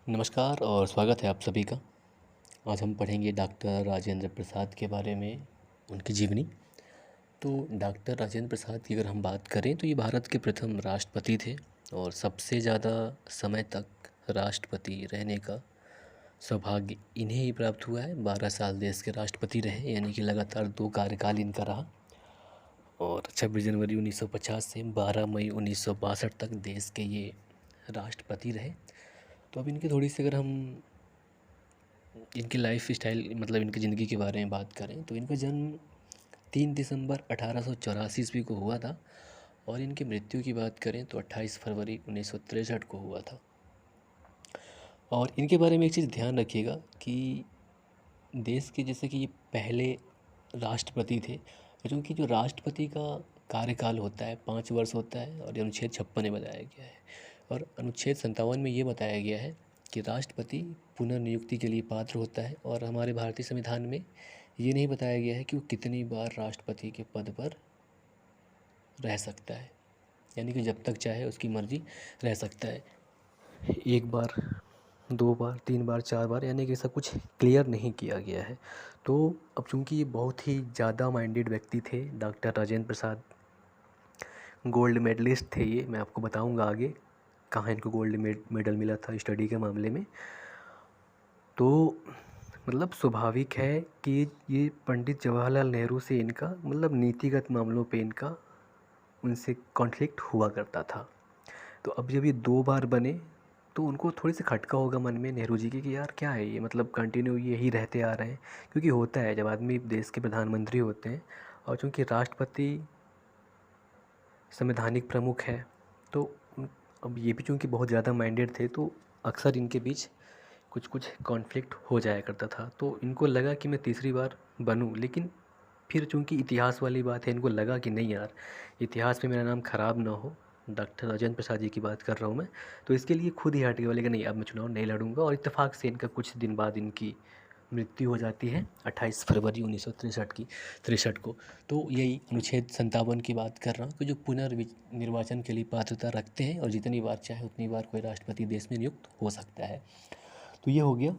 नमस्कार और स्वागत है आप सभी का। आज हम पढ़ेंगे डॉक्टर राजेंद्र प्रसाद के बारे में, उनकी जीवनी। तो डॉक्टर राजेंद्र प्रसाद की अगर हम बात करें तो ये भारत के प्रथम राष्ट्रपति थे और सबसे ज़्यादा समय तक राष्ट्रपति रहने का सौभाग्य इन्हें ही प्राप्त हुआ है। 12 साल देश के राष्ट्रपति रहे, यानी कि लगातार 2 कार्यकाल इनका रहा। और 26 जनवरी 1950 से 12 मई 1962 तक देश के ये राष्ट्रपति रहे। तो अब इनकी थोड़ी सी अगर हम इनकी लाइफ स्टाइल मतलब इनकी ज़िंदगी के बारे में बात करें तो इनका जन्म 3 दिसंबर 1884 ईस्वी को हुआ था और इनकी मृत्यु की बात करें तो 28 फरवरी 1963 को हुआ था। और इनके बारे में एक चीज़ ध्यान रखिएगा कि देश के जैसे कि ये पहले राष्ट्रपति थे, क्योंकि जो राष्ट्रपति का कार्यकाल होता है 5 वर्ष होता है और ये अनुच्छेद 56 में बताया गया है। और अनुच्छेद 57 में ये बताया गया है कि राष्ट्रपति पुनर्नियुक्ति के लिए पात्र होता है। और हमारे भारतीय संविधान में ये नहीं बताया गया है कि वो कितनी बार राष्ट्रपति के पद पर रह सकता है, यानी कि जब तक चाहे उसकी मर्जी रह सकता है। 1 बार, 2 बार, 3 बार, 4 बार, यानी कि ऐसा कुछ क्लियर नहीं किया गया है। तो अब चूँकि ये बहुत ही ज़्यादा माइंडेड व्यक्ति थे, doctor Rajendra Prasad gold medallist थे। ये मैं आपको बताऊंगा आगे कहाँ इनको गोल्ड मेडल मिला था स्टडी के मामले में। तो मतलब स्वाभाविक है कि ये पंडित जवाहरलाल नेहरू से इनका मतलब नीतिगत मामलों पे इनका उनसे कॉन्फ्लिक्ट हुआ करता था। तो अब जब ये 2 बार बने तो उनको थोड़ी सी खटका होगा मन में नेहरू जी की कि यार क्या है ये, मतलब कंटिन्यू यही रहते आ रहे हैं। क्योंकि होता है जब आदमी देश के प्रधानमंत्री होते हैं और चूँकि राष्ट्रपति संवैधानिक प्रमुख है तो अब ये भी चूँकि बहुत ज़्यादा माइंडेड थे तो अक्सर इनके बीच कुछ कुछ कॉन्फ्लिक्ट हो जाया करता था। तो इनको लगा कि मैं तीसरी बार बनूं, लेकिन फिर चूँकि इतिहास वाली बात है, इनको लगा कि नहीं यार, इतिहास में मेरा नाम ख़राब ना हो। डॉक्टर राजेंद्र प्रसाद जी की बात कर रहा हूँ मैं। तो इसके लिए खुद ही हट गए, बोले कि नहीं अब मैं चुनाव नहीं लड़ूंगा। और इत्तेफाक से इनका कुछ दिन बाद इनकी मृत्यु हो जाती है 28 फरवरी 1963 को। तो यही अनुच्छेद 57 की बात कर रहा हूँ कि जो पुनर्निर्वाचन के लिए पात्रता रखते हैं और जितनी बार चाहे उतनी बार कोई राष्ट्रपति देश में नियुक्त हो सकता है। तो ये हो गया।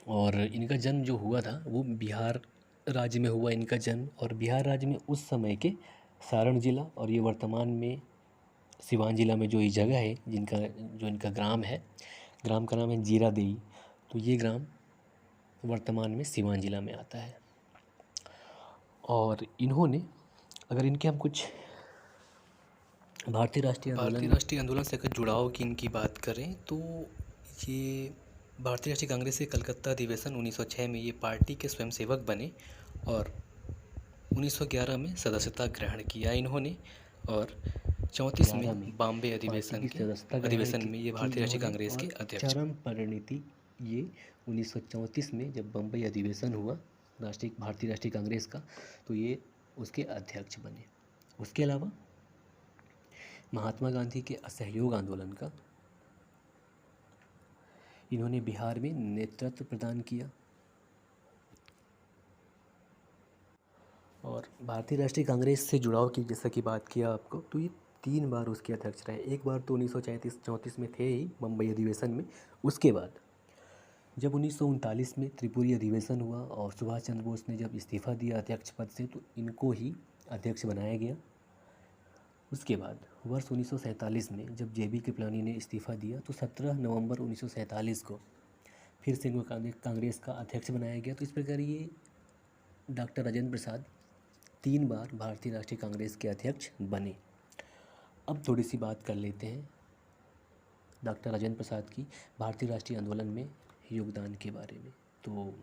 और इनका जन्म जो हुआ था वो बिहार राज्य में हुआ इनका जन्म। और बिहार राज्य में उस समय के सारण जिला और ये वर्तमान में सिवान जिला में जो ये जगह है जो इनका ग्राम है, ग्राम का नाम है जीरादेई। तो ये ग्राम वर्तमान में सिवान जिला में आता है। और इन्होंने अगर इनके हम कुछ भारतीय राष्ट्रीय आंदोलन से अगर जुड़ाव की इनकी बात करें तो ये भारतीय राष्ट्रीय कांग्रेस के कलकत्ता अधिवेशन 1906 में ये पार्टी के स्वयंसेवक बने और 1911 में सदस्यता ग्रहण किया इन्होंने। और 34 में बॉम्बे अधिवेशन में ये भारतीय राष्ट्रीय कांग्रेस के अध्यक्ष। चरम परिणति ये 1934 में जब बम्बई अधिवेशन हुआ भारतीय राष्ट्रीय कांग्रेस का, तो ये उसके अध्यक्ष बने। उसके अलावा महात्मा गांधी के असहयोग आंदोलन का इन्होंने बिहार में नेतृत्व प्रदान किया। और भारतीय राष्ट्रीय कांग्रेस से जुड़ाव की जैसा कि बात किया आपको, तो ये 3 बार उसके अध्यक्ष रहे। एक बार तो 1934 में थे ही बम्बई अधिवेशन में। उसके बाद जब 1939 में त्रिपुरी अधिवेशन हुआ और सुभाष चंद्र बोस ने जब इस्तीफ़ा दिया अध्यक्ष पद से, तो इनको ही अध्यक्ष बनाया गया। उसके बाद वर्ष 1947 में जब जेबी कृपलानी ने इस्तीफ़ा दिया तो 17 नवंबर 1947 को फिर से इनको कांग्रेस का अध्यक्ष बनाया गया। तो इस प्रकार ये डॉक्टर राजेंद्र प्रसाद 3 बार भारतीय राष्ट्रीय कांग्रेस के अध्यक्ष बने। अब थोड़ी सी बात कर लेते हैं डॉक्टर राजेंद्र प्रसाद की भारतीय राष्ट्रीय आंदोलन में योगदान के बारे में। तो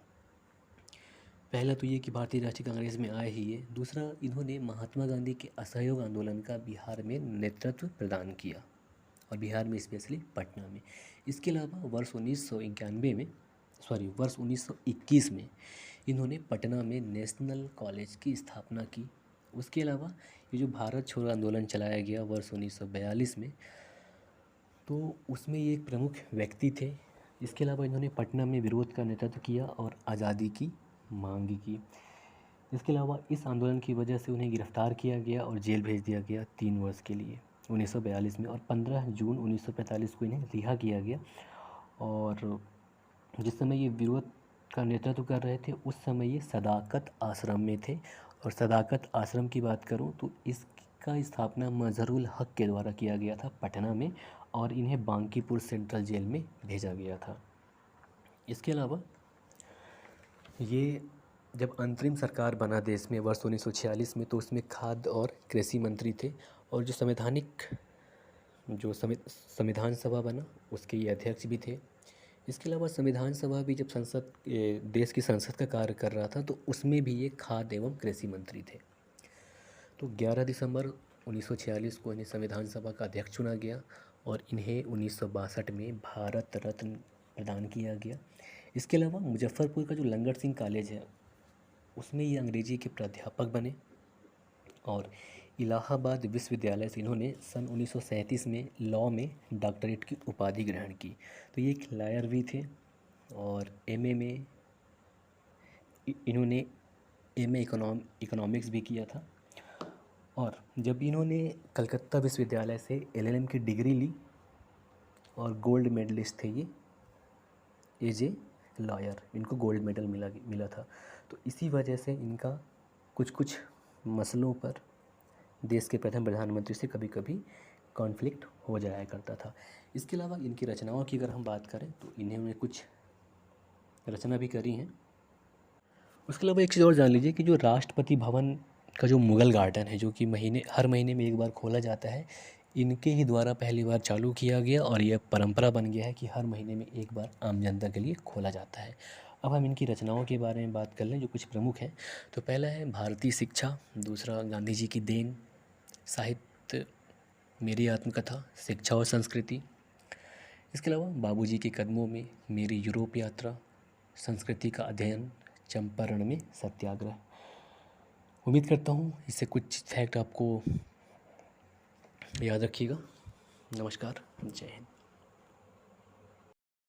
पहला तो ये कि भारतीय राष्ट्रीय कांग्रेस में आए ही ये। दूसरा, इन्होंने महात्मा गांधी के असहयोग आंदोलन का बिहार में नेतृत्व प्रदान किया और बिहार में स्पेशली पटना में। इसके अलावा वर्ष 1921 में इन्होंने पटना में नेशनल कॉलेज की स्थापना की। उसके अलावा ये जो भारत छोड़ो आंदोलन चलाया गया वर्ष 1942 में, तो उसमें ये एक प्रमुख व्यक्ति थे। इसके अलावा इन्होंने पटना में विरोध का नेतृत्व किया और आज़ादी की मांग की। इसके अलावा इस आंदोलन की वजह से उन्हें गिरफ्तार किया गया और जेल भेज दिया गया 3 वर्ष के लिए 1942 में। और 15 जून 1945 को इन्हें रिहा किया गया और जिस समय ये विरोध का नेतृत्व कर रहे थे उस समय ये सदाकत आश्रम में थे। और सदाकत आश्रम की बात करूँ तो इसका स्थापना मजहरुल हक के द्वारा किया गया था पटना में, और इन्हें बांकीपुर सेंट्रल जेल में भेजा गया था। इसके अलावा ये जब अंतरिम सरकार बना देश में वर्ष 1946 में, तो उसमें खाद्य और कृषि मंत्री थे। और जो संविधान सभा बना उसके ये अध्यक्ष भी थे। इसके अलावा संविधान सभा भी जब देश की संसद का कार्य कर रहा था तो उसमें भी ये खाद्य एवं कृषि मंत्री थे। तो 11 दिसंबर 1946 को इन्हें संविधान सभा का अध्यक्ष चुना गया और इन्हें 1962 में भारत रत्न प्रदान किया गया। इसके अलावा मुजफ्फरपुर का जो लंगर सिंह कॉलेज है उसमें ये अंग्रेजी के प्राध्यापक बने, और इलाहाबाद विश्वविद्यालय से इन्होंने सन 1937 में लॉ में डॉक्टरेट की उपाधि ग्रहण की। तो ये एक लॉयर भी थे, और एमए में इन्होंने एमए इकोनॉमिक्स भी किया था। और जब इन्होंने कलकत्ता विश्वविद्यालय से एलएलएम की डिग्री ली और गोल्ड मेडलिस्ट थे ये एज ए लॉयर, इनको गोल्ड मेडल मिला था। तो इसी वजह से इनका कुछ मसलों पर देश के प्रथम प्रधानमंत्री से कभी कभी कॉन्फ्लिक्ट हो जाया करता था। इसके अलावा इनकी रचनाओं की अगर हम बात करें तो इन्होंने कुछ रचना भी करी हैं। उसके अलावा एक चीज़ और जान लीजिए कि जो राष्ट्रपति भवन का जो मुगल गार्डन है, जो कि हर महीने में एक बार खोला जाता है, इनके ही द्वारा पहली बार चालू किया गया और यह परंपरा बन गया है कि हर महीने में एक बार आम जनता के लिए खोला जाता है। अब हम इनकी रचनाओं के बारे में बात कर लें जो कुछ प्रमुख हैं। तो पहला है भारतीय शिक्षा, दूसरा गांधी जी की देन, साहित्य, मेरी आत्मकथा, शिक्षा और संस्कृति। इसके अलावा बाबूजी के कदमों में, मेरी यूरोप यात्रा, संस्कृति का अध्ययन, चंपारण में सत्याग्रह। उम्मीद करता हूँ इससे कुछ फैक्ट आपको याद रखिएगा। नमस्कार, जय हिंद।